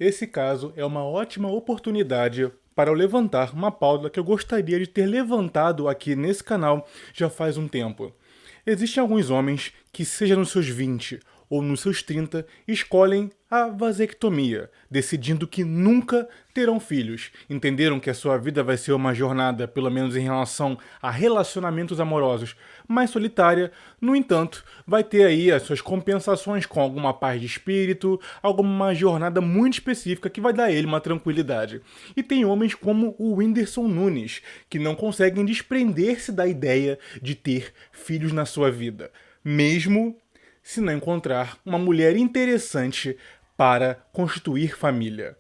Esse caso é uma ótima oportunidade para eu levantar uma pauta que eu gostaria de ter levantado aqui nesse canal já faz um tempo. Existem alguns homens que, seja nos seus 20 ou nos seus 30, escolhem a vasectomia, decidindo que nunca terão filhos. Entenderam que a sua vida vai ser uma jornada, pelo menos em relação a relacionamentos amorosos, mais solitária. No entanto, vai ter aí as suas compensações com alguma paz de espírito, alguma jornada muito específica que vai dar a ele uma tranquilidade. E tem homens como o Whindersson Nunes, que não conseguem desprender-se da ideia de ter filhos na sua vida, mesmo se não encontrar uma mulher interessante para constituir família.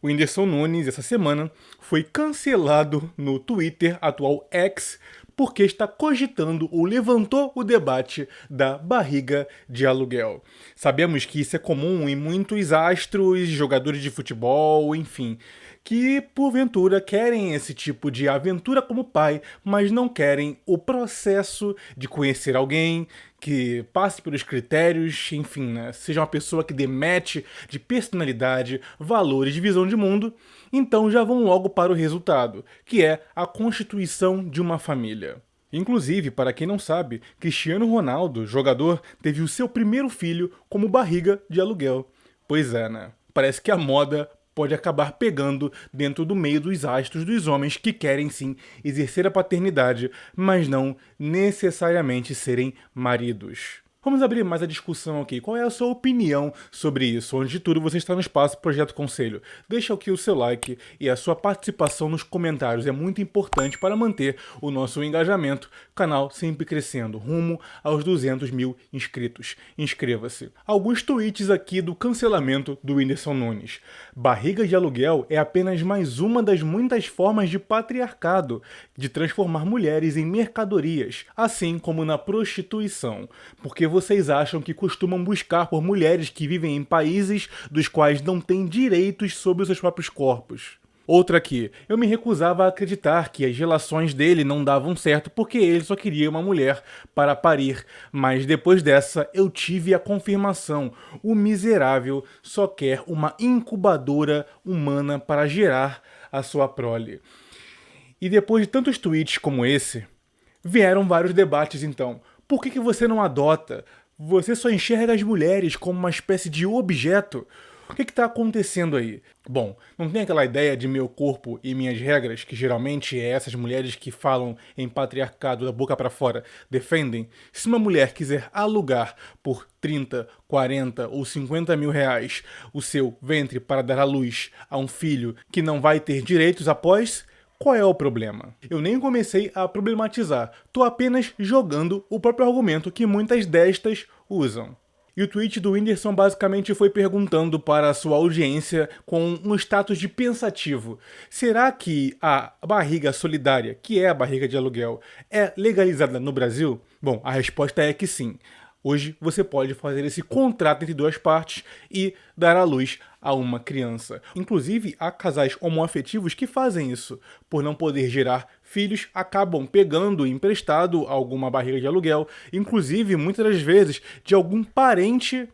O Whindersson Nunes, essa semana, foi cancelado no Twitter, atual X, porque está cogitando ou levantou o debate da barriga de aluguel. Sabemos que isso é comum em muitos astros, jogadores de futebol, enfim, que porventura querem esse tipo de aventura como pai, mas não querem o processo de conhecer alguém, que passe pelos critérios, enfim, né? Seja uma pessoa que dê match de personalidade, valores, de visão de mundo, então já vão logo para o resultado, que é a constituição de uma família. Inclusive, para quem não sabe, Cristiano Ronaldo, jogador, teve o seu primeiro filho como barriga de aluguel. Pois é, né? Parece que a moda pode acabar pegando dentro do meio dos astros dos homens que querem sim exercer a paternidade, mas não necessariamente serem maridos. Vamos abrir mais a discussão aqui. Qual é a sua opinião sobre isso? Antes de tudo, você está no espaço Projeto Conselho. Deixa aqui o seu like e a sua participação nos comentários. É muito importante para manter o nosso engajamento. Canal sempre crescendo, rumo aos 200 mil inscritos. Inscreva-se. Alguns tweets aqui do cancelamento do Whindersson Nunes. Barriga de aluguel é apenas mais uma das muitas formas de patriarcado, de transformar mulheres em mercadorias, assim como na prostituição. Porque vocês acham que costumam buscar por mulheres que vivem em países dos quais não têm direitos sobre os seus próprios corpos. Outra aqui, eu me recusava a acreditar que as relações dele não davam certo porque ele só queria uma mulher para parir, mas depois dessa eu tive a confirmação, o miserável só quer uma incubadora humana para gerar a sua prole. E depois de tantos tweets como esse, vieram vários debates então. Por que você não adota? Você só enxerga as mulheres como uma espécie de objeto? O que está acontecendo aí? Bom, não tem aquela ideia de meu corpo e minhas regras, que geralmente é essas mulheres que falam em patriarcado da boca para fora, defendem? Se uma mulher quiser alugar por 30, 40 ou 50 mil reais o seu ventre para dar à luz a um filho que não vai ter direitos após, qual é o problema? Eu nem comecei a problematizar, tô apenas jogando o próprio argumento que muitas destas usam. E o tweet do Whindersson basicamente foi perguntando para a sua audiência com um status de pensativo. Será que a barriga solidária, que é a barriga de aluguel, é legalizada no Brasil? Bom, a resposta é que sim. Hoje você pode fazer esse contrato entre duas partes e dar à luz a uma criança. Inclusive, há casais homoafetivos que fazem isso. Por não poder gerar filhos, acabam pegando emprestado alguma barriga de aluguel, inclusive, muitas das vezes, de algum parente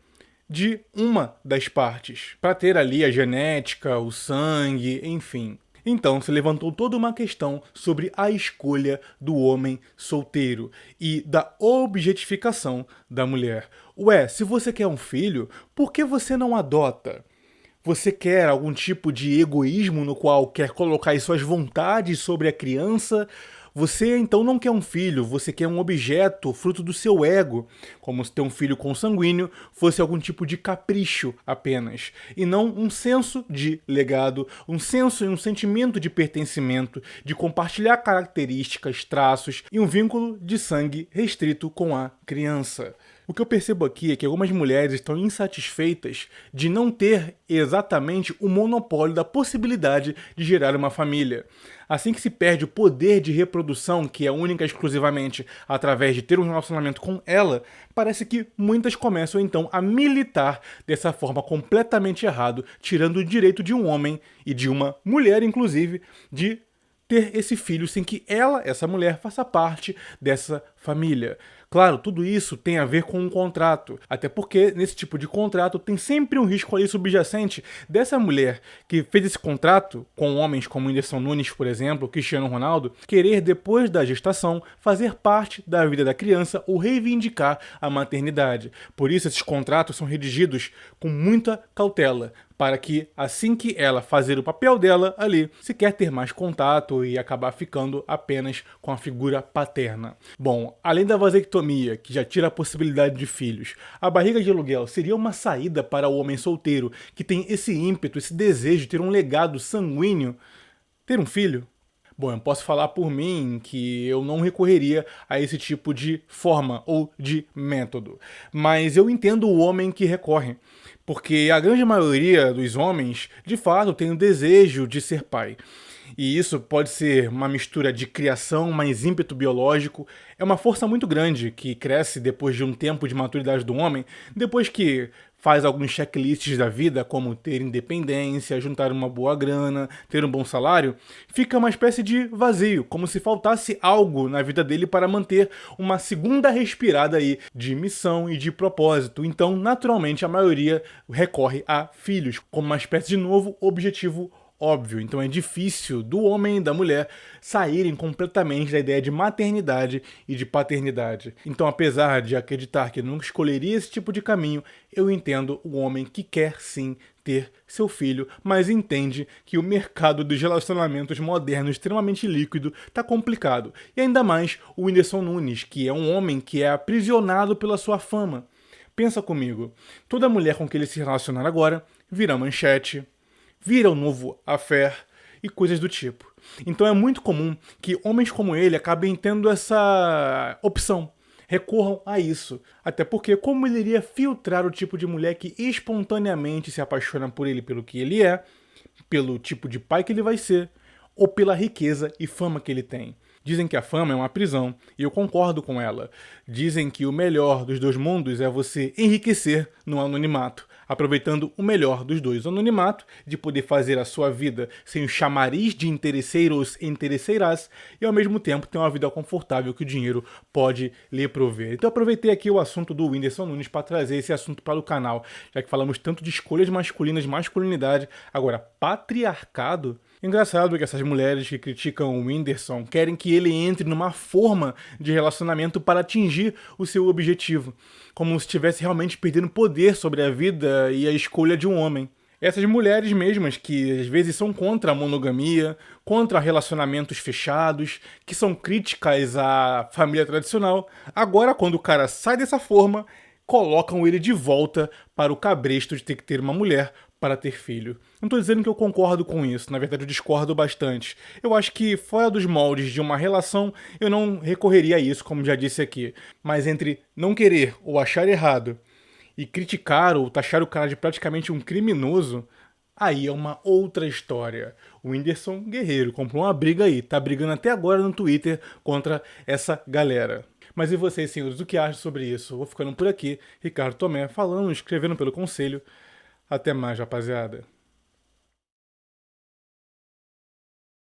de uma das partes, para ter ali a genética, o sangue, enfim. Então se levantou toda uma questão sobre a escolha do homem solteiro e da objetificação da mulher. Ué, se você quer um filho, por que você não adota? Você quer algum tipo de egoísmo no qual quer colocar as suas vontades sobre a criança? Você então não quer um filho, você quer um objeto fruto do seu ego, como se ter um filho consanguíneo fosse algum tipo de capricho apenas, e não um senso de legado, um senso e um sentimento de pertencimento, de compartilhar características, traços e um vínculo de sangue restrito com a criança. O que eu percebo aqui é que algumas mulheres estão insatisfeitas de não ter exatamente o monopólio da possibilidade de gerar uma família. Assim que se perde o poder de reprodução, que é única e exclusivamente através de ter um relacionamento com ela, parece que muitas começam então a militar dessa forma completamente errado, tirando o direito de um homem e de uma mulher, inclusive, de ter esse filho sem que ela, essa mulher, faça parte dessa família. Claro, tudo isso tem a ver com um contrato, até porque nesse tipo de contrato tem sempre um risco ali subjacente dessa mulher que fez esse contrato com homens como Whindersson Nunes, por exemplo, Cristiano Ronaldo, querer depois da gestação fazer parte da vida da criança ou reivindicar a maternidade. Por isso esses contratos são redigidos com muita cautela, para que, assim que ela fazer o papel dela ali, se quer ter mais contato e acabar ficando apenas com a figura paterna. Bom, além da vasectomia, que já tira a possibilidade de filhos, a barriga de aluguel seria uma saída para o homem solteiro que tem esse ímpeto, esse desejo de ter um legado sanguíneo, ter um filho? Bom, eu posso falar por mim que eu não recorreria a esse tipo de forma ou de método. Mas eu entendo o homem que recorre, porque a grande maioria dos homens, de fato, tem o desejo de ser pai. E isso pode ser uma mistura de criação mais ímpeto biológico. É uma força muito grande que cresce depois de um tempo de maturidade do homem, depois que faz alguns checklists da vida, como ter independência, juntar uma boa grana, ter um bom salário, fica uma espécie de vazio, como se faltasse algo na vida dele para manter uma segunda respirada aí de missão e de propósito. Então, naturalmente, a maioria recorre a filhos, como uma espécie de novo objetivo óbvio. Então é difícil do homem e da mulher saírem completamente da ideia de maternidade e de paternidade. Então, apesar de acreditar que nunca escolheria esse tipo de caminho, eu entendo o homem que quer sim ter seu filho, mas entende que o mercado dos relacionamentos modernos extremamente líquido está complicado. E ainda mais o Whindersson Nunes, que é um homem que é aprisionado pela sua fama. Pensa comigo, toda mulher com que ele se relacionar agora vira manchete, vira o novo affair e coisas do tipo. Então é muito comum que homens como ele acabem tendo essa opção, recorram a isso. Até porque como ele iria filtrar o tipo de mulher que espontaneamente se apaixona por ele pelo que ele é, pelo tipo de pai que ele vai ser, ou pela riqueza e fama que ele tem? Dizem que a fama é uma prisão, e eu concordo com ela. Dizem que o melhor dos dois mundos é você enriquecer no anonimato, aproveitando o melhor dos dois, o anonimato, de poder fazer a sua vida sem o chamariz de interesseiros e interesseiras, e ao mesmo tempo ter uma vida confortável que o dinheiro pode lhe prover. Então eu aproveitei aqui o assunto do Whindersson Nunes para trazer esse assunto para o canal, já que falamos tanto de escolhas masculinas, masculinidade, agora patriarcado. Engraçado que essas mulheres que criticam o Whindersson querem que ele entre numa forma de relacionamento para atingir o seu objetivo, como se estivesse realmente perdendo poder sobre a vida e a escolha de um homem. Essas mulheres mesmas que às vezes são contra a monogamia, contra relacionamentos fechados, que são críticas à família tradicional, agora quando o cara sai dessa forma, colocam ele de volta para o cabresto de ter que ter uma mulher para ter filho. Não estou dizendo que eu concordo com isso, na verdade eu discordo bastante. Eu acho que fora dos moldes de uma relação, eu não recorreria a isso, como já disse aqui. Mas entre não querer ou achar errado e criticar ou taxar o cara de praticamente um criminoso, aí é uma outra história. O Whindersson Guerreiro comprou uma briga aí, tá brigando até agora no Twitter contra essa galera. Mas e vocês, senhores, o que acham sobre isso? Eu vou ficando por aqui, Ricardo Tomé, falando, escrevendo pelo conselho. Até mais, rapaziada.